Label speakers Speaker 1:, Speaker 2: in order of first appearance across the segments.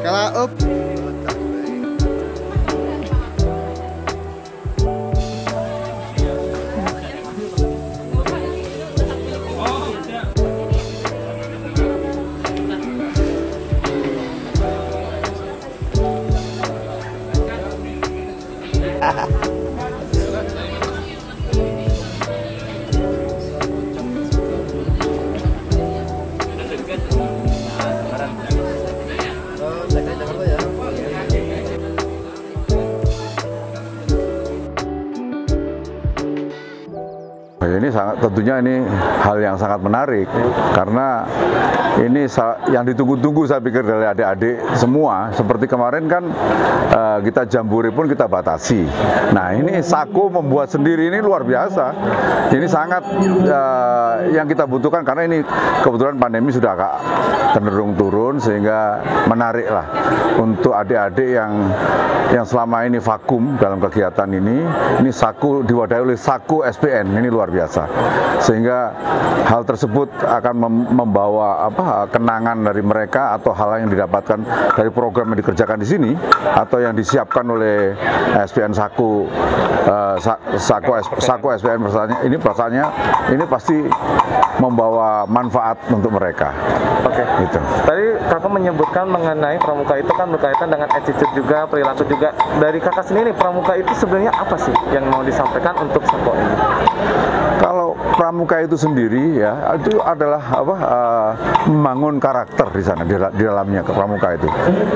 Speaker 1: Skala up.
Speaker 2: Ini tentunya ini hal yang sangat menarik karena ini yang ditunggu-tunggu saya pikir dari adik-adik semua. Seperti kemarin kan kita jambore pun kita batasi. Nah ini Sako membuat sendiri ini luar biasa. Ini sangat yang kita butuhkan karena ini kebetulan pandemi sudah agak cenderung turun sehingga menarik lah untuk adik-adik yang selama ini vakum dalam kegiatan ini. Ini Sako diwadahi oleh Sako SPN, ini luar biasa. Sehingga hal tersebut akan membawa kenangan dari mereka atau hal yang didapatkan dari program yang dikerjakan di sini atau yang disiapkan oleh SPN Sako SPN perasaannya ini pasti membawa manfaat untuk mereka.
Speaker 3: Oke. Gitu. Tadi kakak menyebutkan mengenai pramuka itu kan berkaitan dengan attitude juga, perilaku juga. Dari kakak sendiri pramuka itu sebenarnya apa sih yang mau disampaikan untuk Sako ini?
Speaker 2: Kalau pramuka itu sendiri ya itu adalah membangun karakter di sana di dalamnya ke pramuka itu.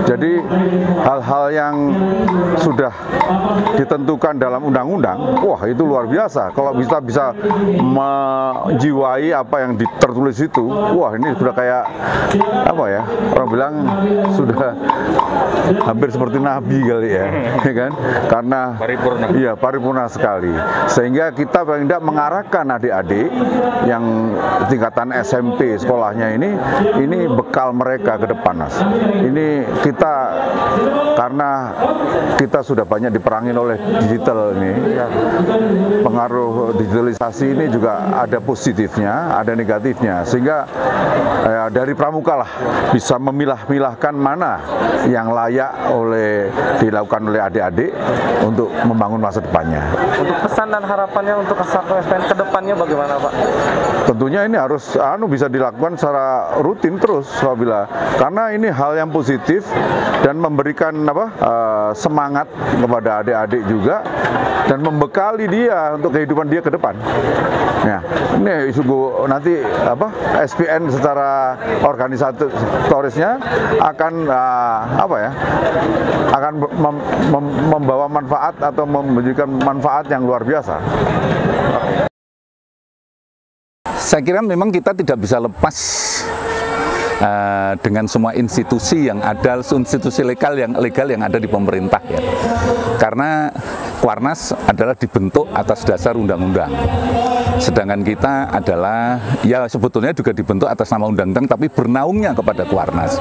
Speaker 2: Jadi hal-hal yang sudah ditentukan dalam undang-undang, wah itu luar biasa. Kalau bisa menjiwai apa yang tertulis itu, wah ini sudah kayak orang bilang sudah hampir seperti nabi kali ya, kan? Karena
Speaker 3: paripurna.
Speaker 2: Iya paripurna sekali. Sehingga kita paling tidak mengarahkan adik-adik yang tingkatan SMP sekolahnya ini bekal mereka ke depan, Mas. Ini kita karena kita sudah banyak diperangin oleh digital ini, pengaruh digitalisasi ini juga ada positifnya, ada negatifnya, sehingga dari pramuka lah bisa memilah-milahkan mana yang layak dilakukan oleh adik-adik untuk membangun masa depannya.
Speaker 3: Untuk pesan dan harapannya untuk Sako SPN ke depannya bagaimana, Pak?
Speaker 2: Tentunya ini harus bisa dilakukan secara rutin terus apabila karena ini hal yang positif dan memberikan semangat kepada adik-adik juga dan membekali dia untuk kehidupan dia ke depan. Ya, ini sungguh nanti SPN secara organisatorisnya akan akan membawa manfaat atau memberikan manfaat yang luar biasa.
Speaker 4: Saya kira memang kita tidak bisa lepas dengan semua institusi yang ada, institusi legal yang ada di pemerintah ya. Karena Kuarnas adalah dibentuk atas dasar undang-undang. Sedangkan kita adalah ya sebetulnya juga dibentuk atas nama undang-undang tapi bernaungnya kepada Kuarnas.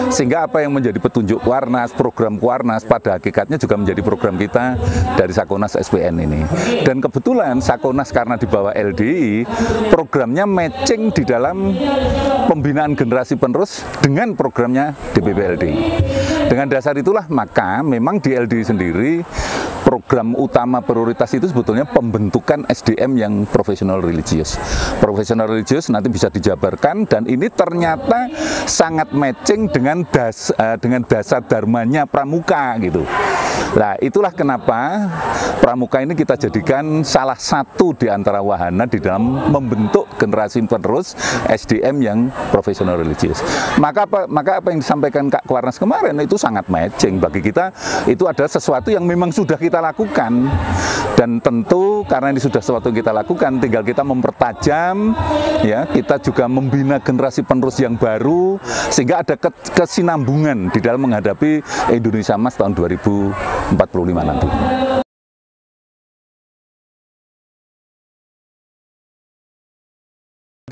Speaker 4: Sehingga apa yang menjadi petunjuk Kuarnas, program Kuarnas pada hakikatnya juga menjadi program kita dari Sakonas SPN ini. Dan kebetulan Sakonas karena di bawah LDI, programnya matching di dalam pembinaan generasi penerus dengan programnya DPP LDI. Dengan dasar itulah maka memang di LDI sendiri program utama prioritas itu sebetulnya pembentukan SDM yang profesional religius. Profesional religius nanti bisa dijabarkan dan ini ternyata sangat matching dengan dasar dharmanya pramuka gitu. Nah, itulah kenapa pramuka ini kita jadikan salah satu di antara wahana di dalam membentuk generasi penerus SDM yang profesional religius. Maka apa yang disampaikan Kak Kuarnas kemarin itu sangat matching bagi kita. Itu adalah sesuatu yang memang sudah kita lakukan. Dan tentu karena ini sudah sesuatu yang kita lakukan, tinggal kita mempertajam, ya, kita juga membina generasi penerus yang baru sehingga ada kesinambungan di dalam menghadapi Indonesia Emas tahun 2045 nanti.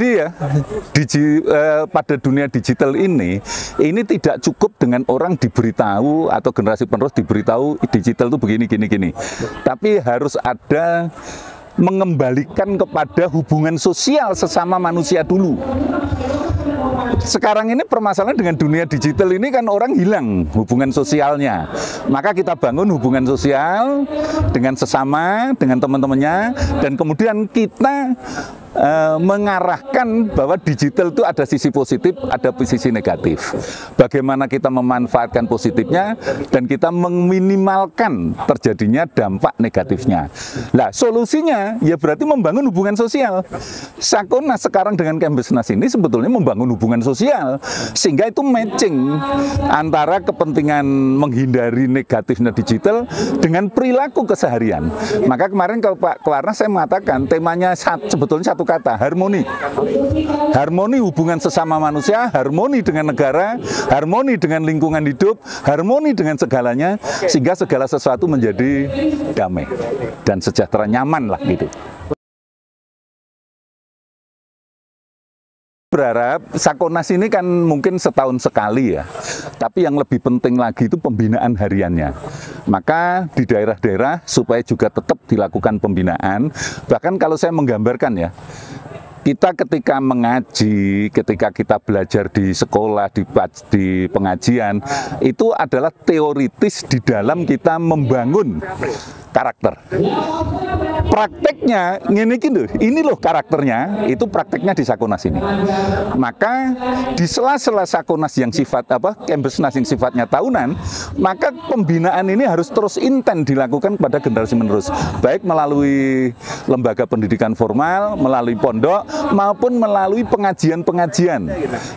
Speaker 4: Jadi ya, pada dunia digital ini tidak cukup dengan orang diberitahu atau generasi penerus diberitahu digital itu begini, gini. Tapi harus ada mengembalikan kepada hubungan sosial sesama manusia dulu. sekarang ini permasalahan dengan dunia digital ini kan orang hilang hubungan sosialnya. Maka kita bangun hubungan sosial dengan sesama, dengan teman-temannya, dan kemudian kita mengarahkan bahwa digital itu ada sisi positif, ada sisi negatif. Bagaimana kita memanfaatkan positifnya dan kita meminimalkan terjadinya dampak negatifnya. Nah, solusinya ya berarti membangun hubungan sosial. Sakonas sekarang dengan Kembesnas ini sebetulnya membangun hubungan sosial, sehingga itu matching antara kepentingan menghindari negatifnya digital dengan perilaku keseharian. Maka kemarin kalau Pak Kuarnas saya mengatakan temanya sebetulnya satu kata, harmoni. Harmoni hubungan sesama manusia, harmoni dengan negara, harmoni dengan lingkungan hidup, harmoni dengan segalanya, sehingga segala sesuatu menjadi damai dan sejahtera, nyaman lah gitu. Berharap Sakonas ini kan mungkin setahun sekali ya, tapi yang lebih penting lagi itu pembinaan hariannya. Maka di daerah-daerah supaya juga tetap dilakukan pembinaan. Bahkan kalau saya menggambarkan ya, kita ketika mengaji, ketika kita belajar di sekolah, di pengajian, itu adalah teoritis di dalam kita membangun karakter. Prakteknya ini loh karakternya, itu prakteknya di Sakonas ini. Maka di sela-sela Sakonas yang Kembesnas yang sifatnya tahunan, maka pembinaan ini harus terus intens dilakukan pada generasi menerus, baik melalui lembaga pendidikan formal, melalui pondok, maupun melalui pengajian-pengajian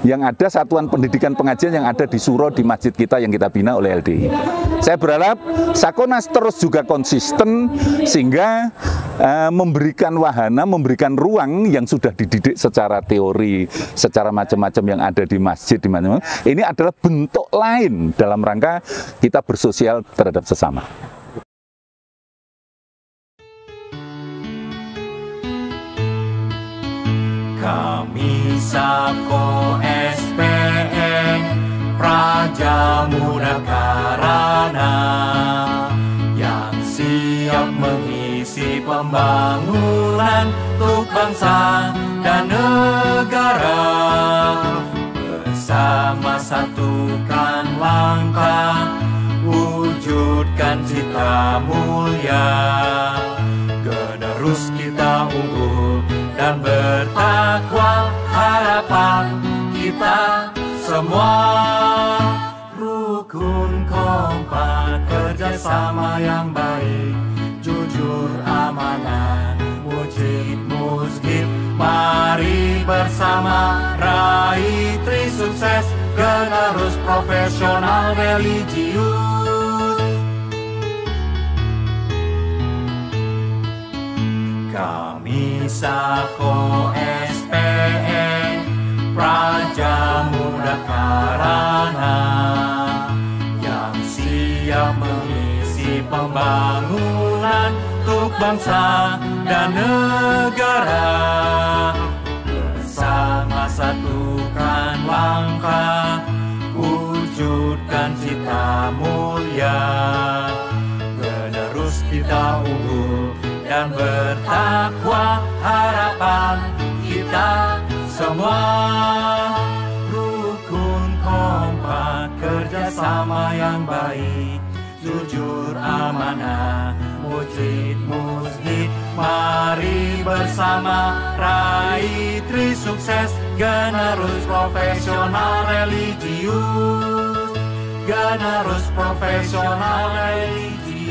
Speaker 4: yang ada, satuan pendidikan pengajian yang ada di Suro, di masjid kita yang kita bina oleh LDI. Saya berharap Sakonas terus juga konsisten sehingga memberikan wahana, memberikan ruang yang sudah dididik secara teori, secara macam-macam yang ada di masjid, di mana ini adalah bentuk lain dalam rangka kita bersosial terhadap sesama.
Speaker 1: Kami Sako SPN Praja Muda Karana yang siap mengisi pembangunan untuk bangsa dan negara. Bersama satukan langkah, wujudkan cita mulia. Generus kita unggul dan bertakwa, harapan kita semua. Rukun kompak, kerjasama yang baik, jujur amanah, mujib musgib. Mari bersama raih Trisukses, generus profesional religius. Kami Sako SPN Praja Muda Karana yang siap mengisi pembangunan untuk bangsa dan negara. Bersama satukan langkah, wujudkan cita mulia. Generus kita unggul dan bertakwa, harapan kita semua. Rukun kompak, kerjasama yang baik, jujur amanah, mujib musgib. Mari bersama raih Trisukses, generus profesional religius. Generus profesional religius.